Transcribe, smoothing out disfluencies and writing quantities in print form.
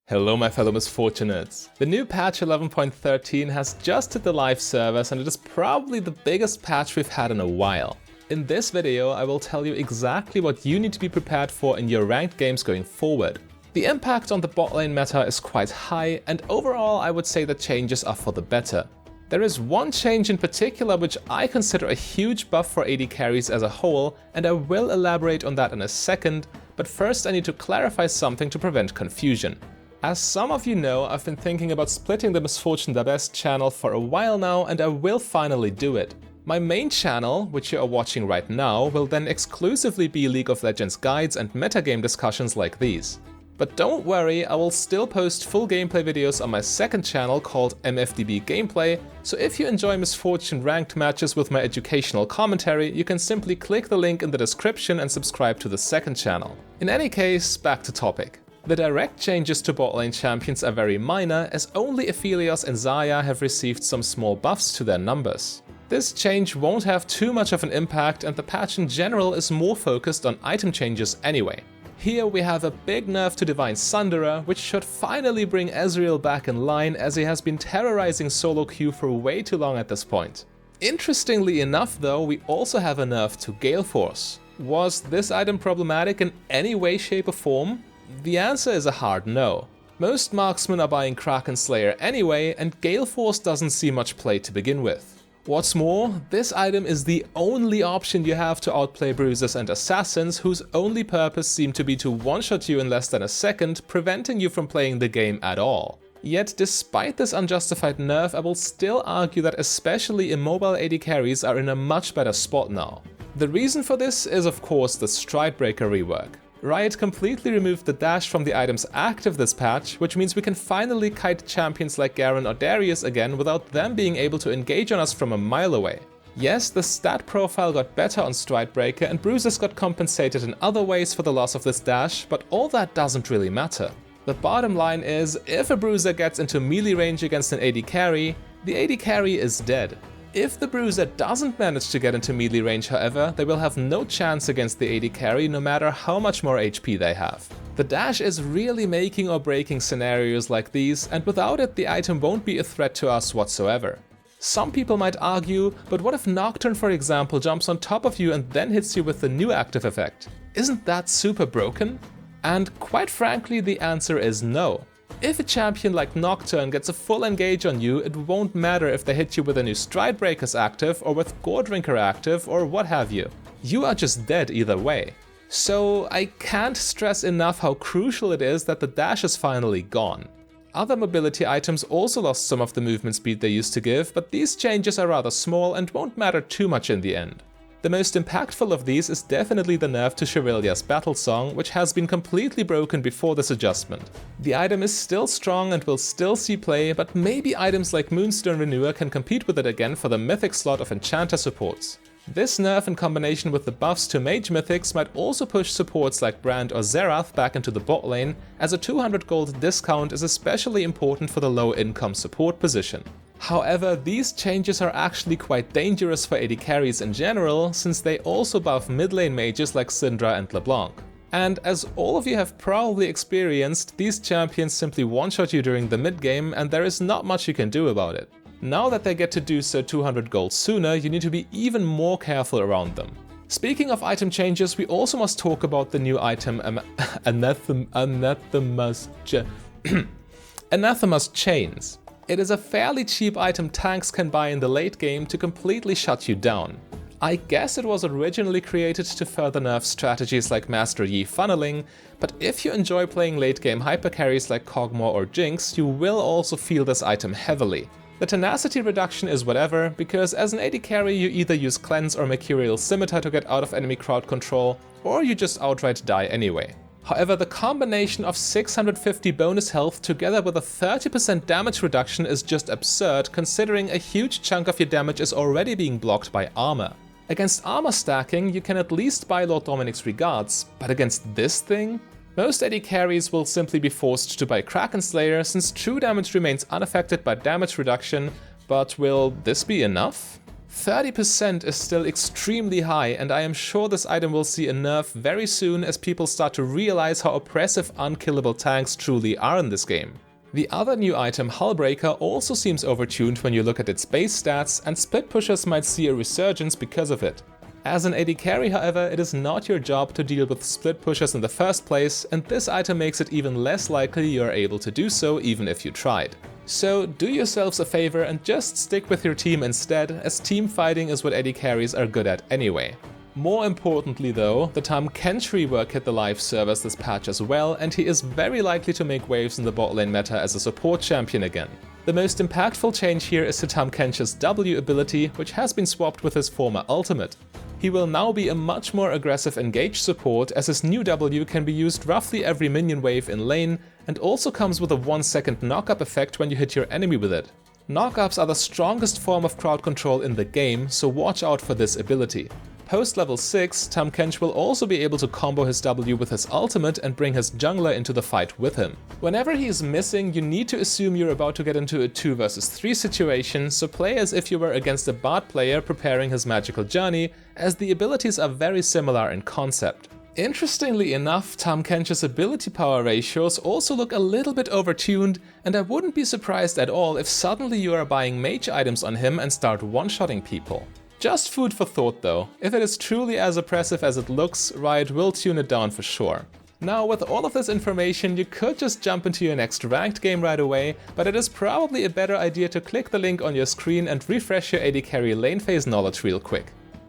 Hello my fellow misfortunates. The new patch 11.13 has just hit the live servers and it is probably the biggest patch we've had in a while. In this video I will tell you exactly what you need to be prepared for in your ranked games going forward. The impact on the bot lane meta is quite high, and overall I would say the changes are for the better. There is one change in particular which I consider a huge buff for AD carries as a whole, and I will elaborate on that in a second, but first I need to clarify something to prevent confusion. As some of you know, I've been thinking about splitting the MissFortuneDaBes channel for a while now, and I will finally do it. My main channel, which you are watching right now, will then exclusively be League of Legends guides and metagame discussions like these. But don't worry, I will still post full gameplay videos on my second channel called MFDB Gameplay, so if you enjoy MissFortune ranked matches with my educational commentary, you can simply click the link in the description and subscribe to the second channel. In any case, back to topic. The direct changes to bot lane champions are very minor, as only Aphelios and Xayah have received some small buffs to their numbers. This change won't have too much of an impact, and the patch in general is more focused on item changes anyway. Here we have a big nerf to Divine Sunderer, which should finally bring Ezreal back in line, as he has been terrorizing solo queue for way too long at this point. Interestingly enough though, we also have a nerf to Gale Force. Was this item problematic in any way, shape or form? The answer is a hard no. Most marksmen are buying Kraken Slayer anyway, and Gale Force doesn't see much play to begin with. What's more, this item is the only option you have to outplay bruisers and assassins, whose only purpose seem to be to one-shot you in less than a second, preventing you from playing the game at all. Yet despite this unjustified nerf, I will still argue that especially immobile AD carries are in a much better spot now. The reason for this is of course the Stridebreaker Rework. Riot completely removed the dash from the items active this patch, which means we can finally kite champions like Garen or Darius again without them being able to engage on us from a mile away. Yes, the stat profile got better on Stridebreaker and bruisers got compensated in other ways for the loss of this dash, but all that doesn't really matter. The bottom line is, if a bruiser gets into melee range against an AD carry, the AD carry is dead. If the bruiser doesn't manage to get into melee range, however, they will have no chance against the AD carry no matter how much more HP they have. The dash is really making or breaking scenarios like these, and without it the item won't be a threat to us whatsoever. Some people might argue, but what if Nocturne for example jumps on top of you and then hits you with the new active effect? Isn't that super broken? And quite frankly the answer is no. If a champion like Nocturne gets a full engage on you, it won't matter if they hit you with a new Stridebreakers active or with Goredrinker active or what have you. You are just dead either way. So I can't stress enough how crucial it is that the dash is finally gone. Other mobility items also lost some of the movement speed they used to give, but these changes are rather small and won't matter too much in the end. The most impactful of these is definitely the nerf to Shirelia's battle song, which has been completely broken before this adjustment. The item is still strong and will still see play, but maybe items like Moonstone Renewer can compete with it again for the mythic slot of enchanter supports. This nerf in combination with the buffs to mage mythics might also push supports like Brand or Xerath back into the bot lane, as a 200 gold discount is especially important for the low income support position. However, these changes are actually quite dangerous for AD carries in general, since they also buff mid lane mages like Syndra and LeBlanc. And as all of you have probably experienced, these champions simply one-shot you during the mid game and there is not much you can do about it. Now that they get to do so 200 gold sooner, you need to be even more careful around them. Speaking of item changes, we also must talk about the new item Anathema's Chains. It is a fairly cheap item tanks can buy in the late game to completely shut you down. I guess it was originally created to further nerf strategies like Master Yi funneling, but if you enjoy playing late game hypercarries like Kog'Maw or Jinx, you will also feel this item heavily. The tenacity reduction is whatever, because as an AD carry you either use Cleanse or Mercurial Scimitar to get out of enemy crowd control, or you just outright die anyway. However, the combination of 650 bonus health together with a 30% damage reduction is just absurd, considering a huge chunk of your damage is already being blocked by armor. Against armor stacking, you can at least buy Lord Dominic's Regards, but against this thing? Most AD carries will simply be forced to buy Kraken Slayer, since true damage remains unaffected by damage reduction, but will this be enough? 30% is still extremely high, and I am sure this item will see a nerf very soon as people start to realize how oppressive unkillable tanks truly are in this game. The other new item, Hullbreaker, also seems overtuned when you look at its base stats, and split pushers might see a resurgence because of it. As an AD carry, however, it is not your job to deal with split pushers in the first place, and this item makes it even less likely you are able to do so even if you tried. So do yourselves a favor and just stick with your team instead, as team fighting is what AD carries are good at anyway. More importantly though, the Tahm Kench rework hit the live servers this patch as well, and he is very likely to make waves in the bot lane meta as a support champion again. The most impactful change here is to Tahm Kench's W ability, which has been swapped with his former ultimate. He will now be a much more aggressive engage support, as his new W can be used roughly every minion wave in lane, and also comes with a 1-second knock-up effect when you hit your enemy with it. Knock-ups are the strongest form of crowd control in the game, so watch out for this ability. Post level 6, Tahm Kench will also be able to combo his W with his ultimate and bring his jungler into the fight with him. Whenever he is missing, you need to assume you're about to get into a 2 vs 3 situation, so play as if you were against a bot player preparing his magical journey, as the abilities are very similar in concept. Interestingly enough, Tahm Kench's ability power ratios also look a little bit overtuned, and I wouldn't be surprised at all if suddenly you are buying mage items on him and start one-shotting people. Just food for thought though. If it is truly as oppressive as it looks, Riot will tune it down for sure. Now, with all of this information, you could just jump into your next ranked game right away, but it is probably a better idea to click the link on your screen and refresh your AD carry lane phase knowledge real quick.